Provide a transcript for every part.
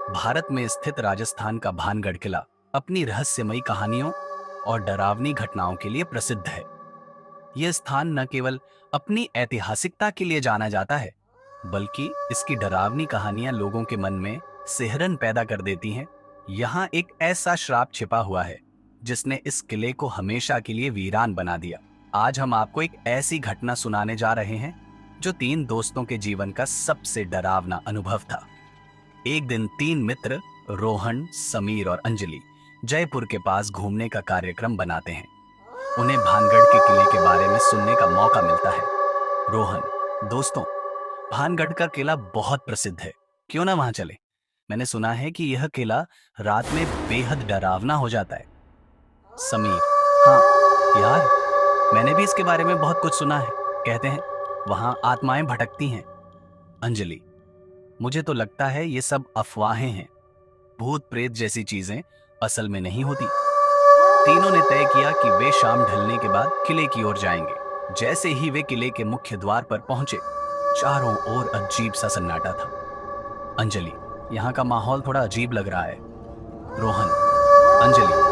भारत में स्थित राजस्थान का भानगढ़ किला अपनी रहस्यमयी कहानियों और डरावनी घटनाओं के लिए प्रसिद्ध है। यह स्थान न केवल अपनी ऐतिहासिकता के लिए जाना जाता है, बल्कि इसकी डरावनी कहानियां लोगों के मन में सिहरन पैदा कर देती हैं। यहाँ एक ऐसा श्राप छिपा हुआ है जिसने इस किले को हमेशा के लिए वीरान बना दिया। आज हम आपको एक ऐसी घटना सुनाने जा रहे हैं जो 3 दोस्तों के जीवन का सबसे डरावना अनुभव था। एक दिन 3 मित्र रोहन, समीर और अंजलि जयपुर के पास घूमने का कार्यक्रम बनाते हैं। उन्हें भानगढ़ के किले के बारे में सुनने का मौका मिलता है। रोहन: दोस्तों, भानगढ़ का किला बहुत प्रसिद्ध है, क्यों ना वहां चले? मैंने सुना है कि यह किला रात में बेहद डरावना हो जाता है। समीर: हाँ यार, मैंने भी इसके बारे में बहुत कुछ सुना है। कहते हैं वहां आत्माएं भटकती हैं। अंजलि: मुझे तो लगता है ये सब अफवाहें हैं। भूत प्रेत जैसी चीजें असल में नहीं होती। तीनों ने तय किया कि वे शाम ढलने के बाद किले की ओर जाएंगे। जैसे ही वे किले के मुख्य द्वार पर पहुंचे, चारों ओर अजीब सा सन्नाटा था। अंजलि: यहाँ का माहौल थोड़ा अजीब लग रहा है। रोहन: अंजलि,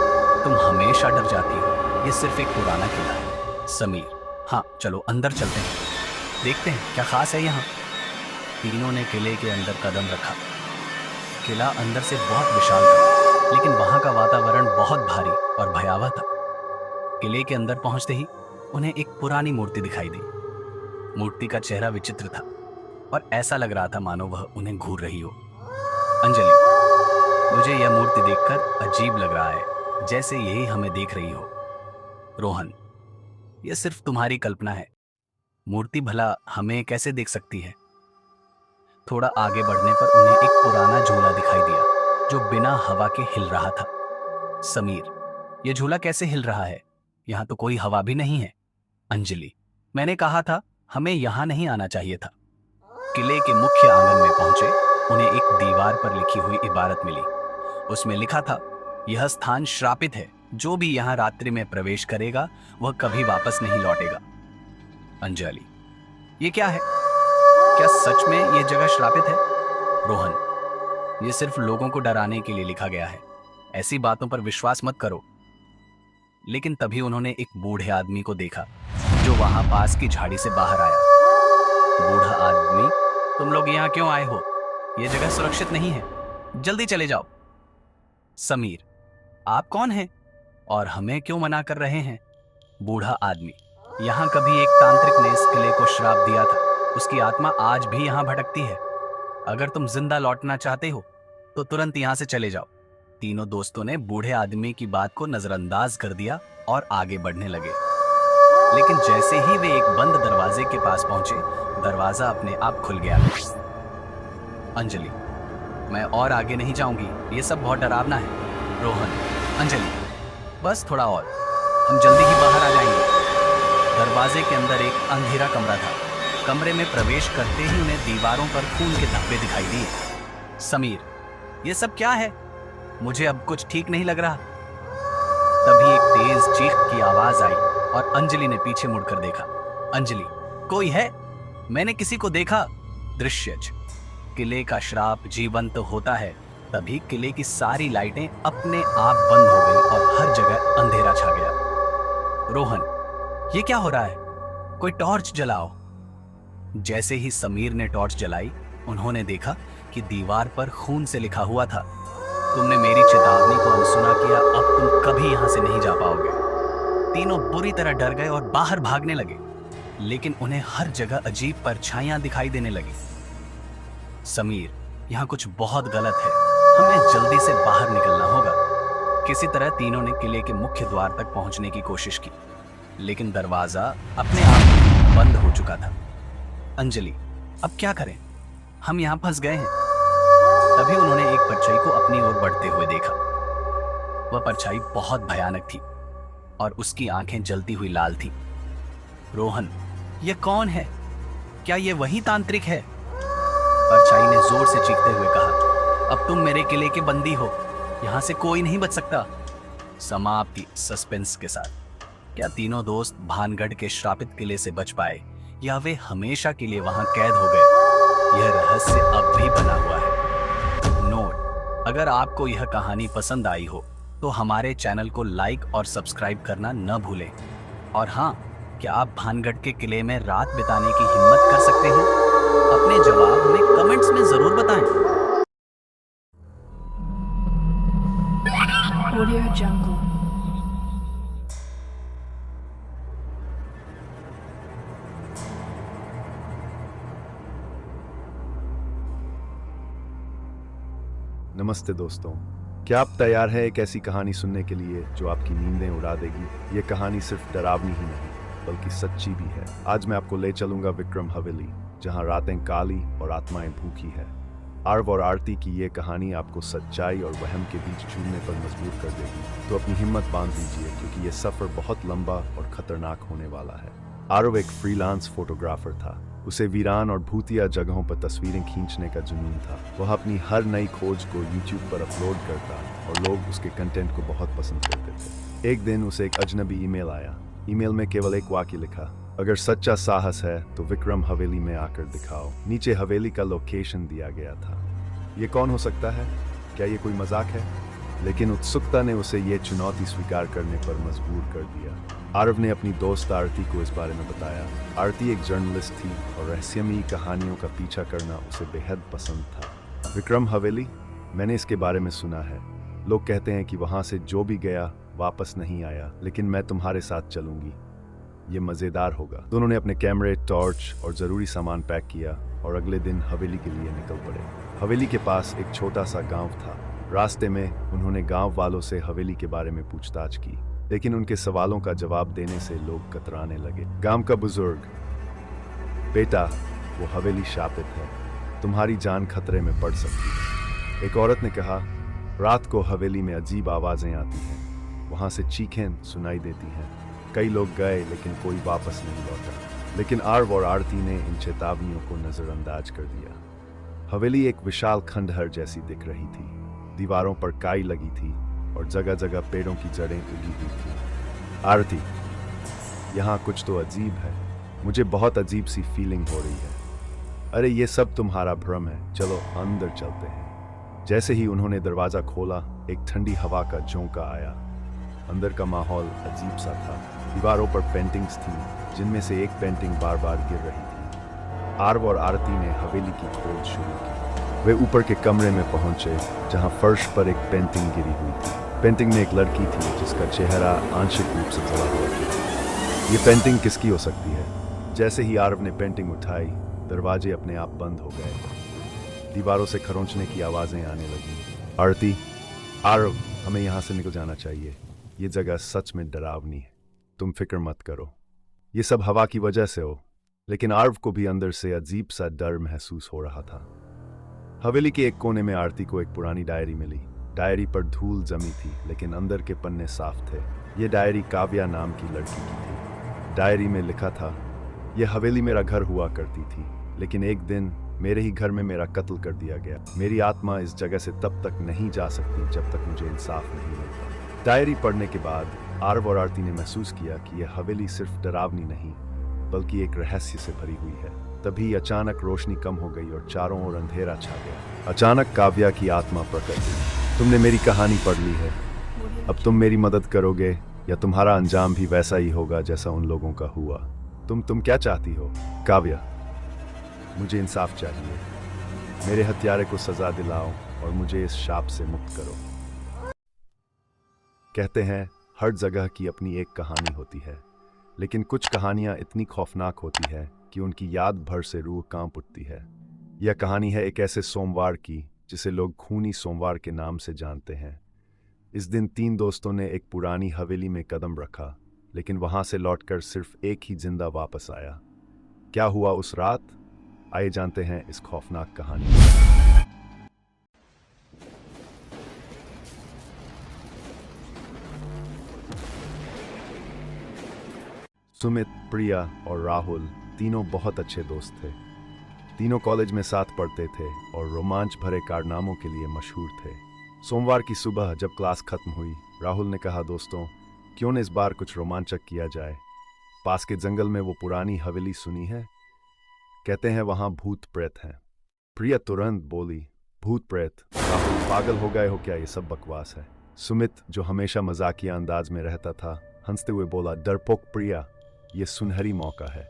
तुम हमेशा डर जाती हो, ये सिर्फ एक पुराना किला है। समीर: हाँ चलो अंदर चलते हैं, देखते हैं क्या खास है यहाँ। तीनों ने किले के अंदर कदम रखा। किला अंदर से बहुत विशाल था, लेकिन वहां का वातावरण बहुत भारी और भयावह था। किले के अंदर पहुंचते ही उन्हें एक पुरानी मूर्ति दिखाई दी। मूर्ति का चेहरा विचित्र था और ऐसा लग रहा था मानो वह उन्हें घूर रही हो। अंजलि: मुझे यह मूर्ति देखकर अजीब लग रहा है, जैसे यही हमें देख रही हो। रोहन: यह सिर्फ तुम्हारी कल्पना है, मूर्ति भला हमें कैसे देख सकती है। थोड़ा आगे बढ़ने पर उन्हें एक पुराना झूला दिखाई दिया जो बिना हवा के हिल रहा था। समीर: यह झूला कैसे हिल रहा है? यहाँ तो कोई हवा भी नहीं है। अंजलि: मैंने कहा था हमें यहाँ नहीं आना चाहिए था। किले के मुख्य आंगन में पहुंचे, उन्हें एक दीवार पर लिखी हुई इबारत मिली। उसमें लिखा था, यह स्थान श्रापित है, जो भी यहाँ रात्रि में प्रवेश करेगा वह कभी वापस नहीं लौटेगा। अंजलि: ये क्या है? क्या सच में ये जगह श्रापित है? रोहन: ये सिर्फ लोगों को डराने के लिए लिखा गया है, ऐसी बातों पर विश्वास मत करो। लेकिन तभी उन्होंने एक बूढ़े आदमी को देखा जो वहां पास की झाड़ी से बाहर आया। बूढ़ा आदमी: तुम लोग यहाँ क्यों आए हो? यह जगह सुरक्षित नहीं है, जल्दी चले जाओ। समीर: आप कौन हैं और हमें क्यों मना कर रहे हैं? बूढ़ा आदमी: यहाँ कभी एक तांत्रिक ने इस किले को श्राप दिया था, उसकी आत्मा आज भी यहाँ भटकती है। अगर तुम जिंदा लौटना चाहते हो तो तुरंत यहाँ से चले जाओ। तीनों दोस्तों ने बूढ़े आदमी की बात को नजरअंदाज कर दिया और आगे बढ़ने लगे। लेकिन जैसे ही वे एक बंद दरवाजे के पास पहुंचे, दरवाजा अपने आप खुल गया। अंजलि: मैं और आगे नहीं जाऊंगी, ये सब बहुत डरावना है। रोहन: अंजलि, बस थोड़ा और, हम जल्दी ही बाहर आ जाएंगे। दरवाजे के अंदर एक अंधेरा कमरा था। कमरे में प्रवेश करते ही उन्हें दीवारों पर खून के धब्बे दिखाई दिए। समीर: ये सब क्या है? मुझे अब कुछ ठीक नहीं लग रहा। तभी एक तेज चीख की आवाज आई और अंजलि ने पीछे मुड़कर देखा। अंजलि: कोई है? मैंने किसी को देखा। दृश्यज: किले का श्राप जीवंत होता है, तभी किले की सारी लाइटें अपने आप बंद हो गई और हर जगह अंधेरा छा गया। रोहन: ये क्या हो रहा है? कोई टॉर्च जलाओ। जैसे ही समीर ने टॉर्च जलाई, उन्होंने देखा कि दीवार पर खून से लिखा हुआ था, तुमने मेरी चेतावनी को अनसुना किया, अब तुम कभी यहां से नहीं जा पाओगे। तीनों बुरी तरह डर गए और बाहर भागने लगे, लेकिन उन्हें हर जगह अजीब परछाइयां दिखाई देने लगी। समीर: यहाँ कुछ बहुत गलत है, हमें जल्दी से बाहर निकलना होगा। किसी तरह तीनों ने किले के मुख्य द्वार तक पहुंचने की कोशिश की, लेकिन दरवाजा अपने आप बंद हो चुका था। अंजलि: अब क्या करें, हम यहाँ फंस गए हैं। तभी उन्होंने एक परछाई को अपनी ओर बढ़ते हुए देखा। वह परछाई बहुत भयानक थी और उसकी आंखें जलती हुई लाल थीं। रोहन: यह कौन है? क्या यह वही तांत्रिक है? परछाई ने जोर से चीखते हुए कहा, अब तुम मेरे किले के बंदी हो, यहां से कोई नहीं बच सकता। समाप्ति सस्पेंस के साथ। क्या तीनों दोस्त भानगढ़ के श्रापित किले से बच पाए या वे हमेशा के लिए वहां कैद हो गए? यह रहस्य अब भी बना हुआ है। नोट: अगर आपको यह कहानी पसंद आई हो तो हमारे चैनल को लाइक और सब्सक्राइब करना न भूलें। और हाँ, क्या आप भानगढ़ के किले में रात बिताने की हिम्मत कर सकते हैं? अपने जवाब हमें कमेंट्स में जरूर बताएं। Audio Jungle. नमस्ते दोस्तों, क्या आप तैयार हैं एक ऐसी कहानी सुनने के लिए जो आपकी नींदें उड़ा देगी? ये कहानी सिर्फ डरावनी ही नहीं बल्कि सच्ची भी है। आज मैं आपको ले चलूंगा विक्रम हवेली, जहां रातें काली और आत्माएं भूखी है। आरव और आरती की ये कहानी आपको सच्चाई और वहम के बीच चुनने पर मजबूर कर देगी। तो अपनी हिम्मत बांध लीजिए, क्योंकि ये सफर बहुत लंबा और खतरनाक होने वाला है। आरव एक फ्रीलांस फोटोग्राफर था। उसे वीरान और भूतिया जगहों पर तस्वीरें खींचने का जुनून था। वह अपनी हर नई खोज को YouTube पर अपलोड करता और लोग उसके कंटेंट को बहुत पसंद करते थे। एक दिन उसे एक अजनबी ईमेल आया। ईमेल में केवल एक वाक्य लिखा, अगर सच्चा साहस है तो विक्रम हवेली में आकर दिखाओ। नीचे हवेली का लोकेशन दिया गया था। ये कौन हो सकता है? क्या ये कोई मजाक है? लेकिन उत्सुकता ने उसे ये चुनौती स्वीकार करने पर मजबूर कर दिया। आरव ने अपनी दोस्त आरती को इस बारे में बताया। आरती एक जर्नलिस्ट थी और रहस्यमयी कहानियों का पीछा करना उसे बेहद पसंद था। विक्रम हवेली, मैंने इसके बारे में सुना है। लोग कहते हैं कि वहां से जो भी गया वापस नहीं आया, लेकिन मैं तुम्हारे साथ चलूंगी। ये मजेदार होगा। दोनों ने अपने कैमरे, टॉर्च और जरूरी सामान पैक किया और अगले दिन हवेली के लिए निकल पड़े। हवेली के पास एक छोटा सा गांव था। रास्ते में उन्होंने गांव वालों से हवेली के बारे में पूछताछ की, लेकिन उनके सवालों का जवाब देने से लोग कतराने लगे। गांव का बुजुर्ग, बेटा, वो हवेली शापित है, तुम्हारी जान खतरे में पड़ सकती है। एक औरत ने कहा, रात को हवेली में अजीब आवाजें आती हैं, वहां से चीखें सुनाई देती हैं। कई लोग गए लेकिन कोई वापस नहीं लौटा। लेकिन आरव और आरती ने इन चेतावनियों को नजरअंदाज कर दिया। हवेली एक विशाल खंडहर जैसी दिख रही थी। दीवारों पर काई लगी थी और जगह जगह पेड़ों की जड़ें उगी हुई थी। आरती, यहाँ कुछ तो अजीब है। मुझे बहुत अजीब सी फीलिंग हो रही है। अरे ये सब तुम्हारा भ्रम है, चलो अंदर चलते हैं। जैसे ही उन्होंने दरवाजा खोला, एक ठंडी हवा का झोंका आया। अंदर का माहौल अजीब सा था। दीवारों पर पेंटिंग्स थी, जिनमें से एक पेंटिंग बार बार गिर रही थी। आरव और आरती ने हवेली की खोज शुरू की। वे ऊपर के कमरे में पहुंचे, जहां फर्श पर एक पेंटिंग गिरी हुई थी। पेंटिंग में एक लड़की थी जिसका चेहरा आंशिक रूप से जला हुआ था। ये पेंटिंग किसकी हो सकती है? जैसे ही आरव ने पेंटिंग उठाई, दरवाजे अपने आप बंद हो गए। दीवारों से खरोंचने की आवाजें आने लगी। आरती, आरव, हमें यहाँ से निकल जाना चाहिए। ये जगह सच में डरावनी है। तुम फिक्र मत करो, ये सब हवा की वजह से हो। लेकिन आरव को भी अंदर से अजीब सा डर महसूस हो रहा था। हवेली के एक कोने में आरती को एक पुरानी डायरी मिली। डायरी पर धूल जमी थी, लेकिन अंदर के पन्ने साफ थे। ये डायरी काव्या नाम की लड़की की थी। डायरी में लिखा था, यह हवेली मेरा घर हुआ करती थी, लेकिन एक दिन मेरे ही घर में मेरा कत्ल कर दिया गया। मेरी आत्मा इस जगह से तब तक नहीं जा सकती जब तक मुझे इंसाफ नहीं मिलता। डायरी पढ़ने के बाद आरव और आरती ने महसूस किया कि यह हवेली सिर्फ डरावनी नहीं बल्कि एक रहस्य से भरी हुई है। तभी अचानक रोशनी कम हो गई और चारों ओर अंधेरा छा गया। अचानक काव्या की आत्मा प्रकट हुई। तुमने मेरी कहानी पढ़ ली है, अब तुम मेरी मदद करोगे या तुम्हारा अंजाम भी वैसा ही होगा जैसा उन लोगों का हुआ। तुम क्या चाहती हो? काव्या, मुझे इंसाफ चाहिए। मेरे हत्यारे को सजा दिलाओ और मुझे इस शाप से मुक्त करो। कहते हैं हर जगह की अपनी एक कहानी होती है, लेकिन कुछ कहानियां इतनी खौफनाक होती है कि उनकी याद भर से रूह कांप उठती है। यह कहानी है एक ऐसे सोमवार की जिसे लोग खूनी सोमवार के नाम से जानते हैं। इस दिन 3 दोस्तों ने एक पुरानी हवेली में कदम रखा, लेकिन वहां से लौटकर सिर्फ एक ही जिंदा वापस आया। क्या हुआ उस रात? आइए जानते हैं इस खौफनाक कहानी। सुमित, प्रिया और राहुल तीनों बहुत अच्छे दोस्त थे। तीनों कॉलेज में साथ पढ़ते थे और रोमांच भरे कारनामों के लिए मशहूर थे। सोमवार की सुबह जब क्लास खत्म हुई, राहुल ने कहा, दोस्तों, क्यों न इस बार कुछ रोमांचक किया जाए। पास के जंगल में वो पुरानी हवेली सुनी है? कहते हैं वहां भूत प्रेत हैं। प्रिया तुरंत बोली, भूत प्रेत। राहुल, पागल हो गए हो क्या? ये सब बकवास है। सुमित, जो हमेशा मजाकिया अंदाज में रहता था, हंसते हुए बोला, डरपोक प्रिया, ये सुनहरी मौका है,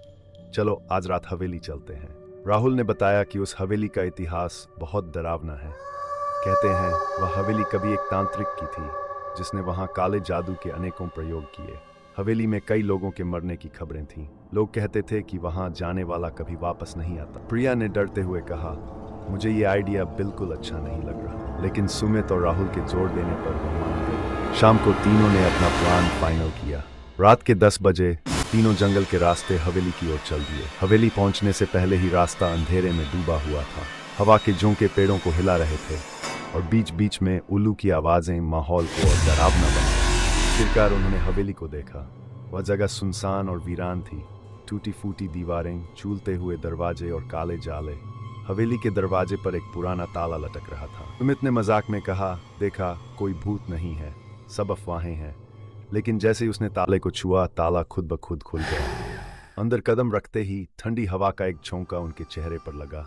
चलो आज रात हवेली चलते हैं। राहुल ने बताया कि उस हवेली का इतिहास बहुत डरावना है। कहते हैं वह हवेली कभी एक तांत्रिक की थी जिसने वहां काले जादू के अनेकों प्रयोग किए। हवेली में कई लोगों के मरने की खबरें थीं। लोग कहते थे कि वहां जाने वाला कभी वापस नहीं आता। प्रिया ने डरते हुए कहा, मुझे ये आइडिया बिल्कुल अच्छा नहीं लग रहा, लेकिन सुमित और राहुल के जोर देने पर वो मान गए। शाम को तीनों ने अपना प्लान फाइनल किया। रात के 10 बजे तीनों जंगल के रास्ते हवेली की ओर चल दिए। हवेली पहुंचने से पहले ही रास्ता अंधेरे में डूबा हुआ था। हवा के झोंके पेड़ों को हिला रहे थे और बीच बीच में उल्लू की आवाजें माहौल को और डरावना बना। आखिरकार उन्होंने हवेली को देखा। वह जगह सुनसान और वीरान थी। टूटी फूटी दीवारें, झूलते हुए दरवाजे और काले जाले। हवेली के दरवाजे पर एक पुराना ताला लटक रहा था। सुमित ने मजाक में कहा, देखा, कोई भूत नहीं है, सब अफवाहें हैं। लेकिन जैसे ही उसने ताले को छुआ, ताला खुद ब खुद खुल गया। अंदर कदम रखते ही ठंडी हवा का एक झोंका उनके चेहरे पर लगा।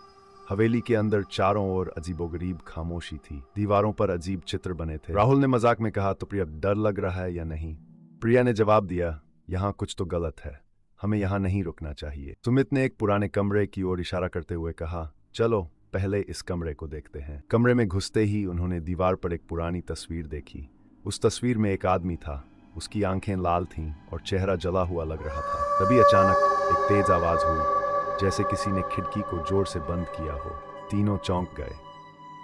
हवेली के अंदर चारों ओर अजीबोगरीब खामोशी थी। दीवारों पर अजीब चित्र बने थे। राहुल ने मजाक में कहा, तो प्रिया, डर लग रहा है या नहीं? प्रिया ने जवाब दिया, यहाँ कुछ तो गलत है, हमें यहाँ नहीं रुकना चाहिए। सुमित ने एक पुराने कमरे की ओर इशारा करते हुए कहा, चलो पहले इस कमरे को देखते हैं। कमरे में घुसते ही उन्होंने दीवार पर एक पुरानी तस्वीर देखी। उस तस्वीर में एक आदमी था। उसकी आंखें लाल थीं और चेहरा जला हुआ लग रहा था। तभी अचानक एक तेज आवाज हुई, जैसे किसी ने खिड़की को जोर से बंद किया हो। तीनों चौंक गए।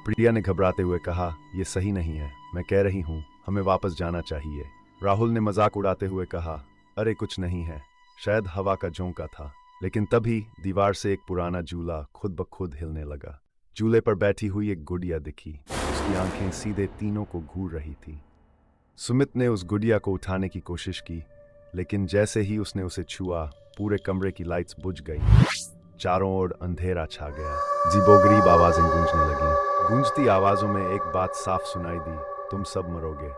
प्रिया ने घबराते हुए कहा, यह सही नहीं है, मैं कह रही हूँ हमें वापस जाना चाहिए। राहुल ने मजाक उड़ाते हुए कहा, अरे कुछ नहीं है, शायद हवा का झोंका था। लेकिन तभी दीवार से एक पुराना झूला खुद ब खुद हिलने लगा। झूले पर बैठी हुई एक गुड़िया दिखी। उसकी आंखें सीधे तीनों को घूर रही थी। सुमित ने उस गुड़िया को उठाने की कोशिश की, लेकिन जैसे ही उसने उसे छुआ, पूरे कमरे की लाइट्स बुझ गई। चारों ओर अंधेरा छा गया। अजीबोगरीब आवाजें गूंजने लगीं। गूंजती आवाजों में एक बात साफ सुनाई दी, तुम सब मरोगे,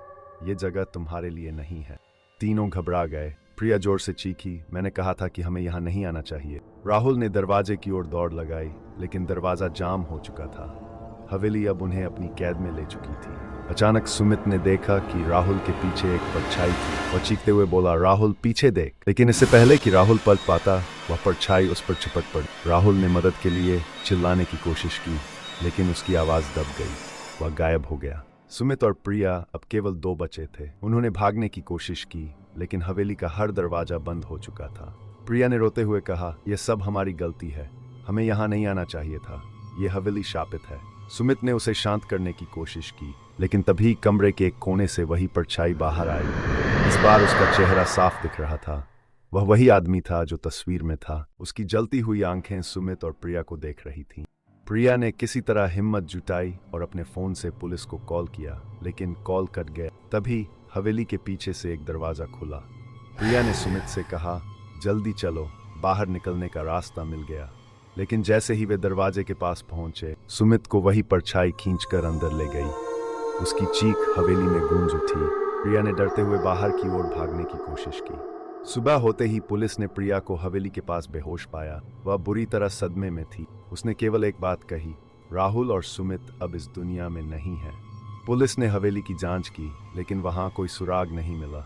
ये जगह तुम्हारे लिए नहीं है। तीनों घबरा गए। प्रिया जोर से चीखी, मैंने कहा था कि हमें यहाँ नहीं आना चाहिए। राहुल ने दरवाजे की ओर दौड़ लगाई, लेकिन दरवाजा जाम हो चुका था। हवेली अब उन्हें अपनी कैद में ले चुकी थी। अचानक सुमित ने देखा कि राहुल के पीछे एक परछाई थी और चीखते हुए बोला, राहुल पीछे देख। लेकिन इससे पहले कि राहुल पलट पाता, वह परछाई उस पर चिपट पड़ी। राहुल ने मदद के लिए चिल्लाने की कोशिश की, लेकिन उसकी आवाज दब गई। वह गायब हो गया। सुमित और प्रिया अब केवल 2 बचे थे। उन्होंने भागने की कोशिश की, लेकिन हवेली का हर दरवाजा बंद हो चुका था। प्रिया ने रोते हुए कहा, यह सब हमारी गलती है, हमें यहाँ नहीं आना चाहिए था, यह हवेली शापित है। सुमित ने उसे शांत करने की कोशिश की, लेकिन तभी कमरे के एक कोने से वही परछाई बाहर आई। इस बार उसका चेहरा साफ दिख रहा था। वह वही आदमी था जो तस्वीर में था। उसकी जलती हुई आंखें सुमित और प्रिया को देख रही थीं। प्रिया ने किसी तरह हिम्मत जुटाई और अपने फोन से पुलिस को कॉल किया, लेकिन कॉल कट गया। तभी हवेली के पीछे से एक दरवाजा खुला। प्रिया ने सुमित से कहा, जल्दी चलो, बाहर निकलने का रास्ता मिल गया। लेकिन जैसे ही वे दरवाजे के पास पहुंचे, सुमित को वही परछाई खींचकर अंदर ले गई। उसकी चीख हवेली में गूंज उठी। प्रिया ने डरते हुए बाहर की ओर भागने की कोशिश की। सुबह होते ही पुलिस ने प्रिया को हवेली के पास बेहोश पाया। वह बुरी तरह सदमे में थी। उसने केवल एक बात कही, राहुल और सुमित अब इस दुनिया में नहीं है। पुलिस ने हवेली की जांच की, लेकिन वहां कोई सुराग नहीं मिला।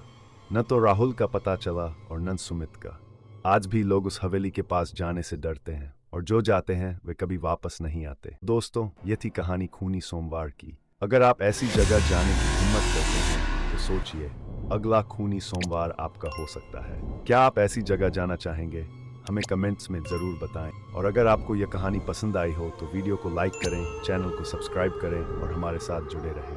न तो राहुल का पता चला और न सुमित का। आज भी लोग उस हवेली के पास जाने से डरते हैं, और जो जाते हैं वे कभी वापस नहीं आते। दोस्तों, ये थी कहानी खूनी सोमवार की। अगर आप ऐसी जगह जाने की हिम्मत करते हैं तो सोचिए, अगला खूनी सोमवार आपका हो सकता है। क्या आप ऐसी जगह जाना चाहेंगे? हमें कमेंट्स में ज़रूर बताएं। और अगर आपको यह कहानी पसंद आई हो तो वीडियो को लाइक करें, चैनल को सब्सक्राइब करें और हमारे साथ जुड़े रहें।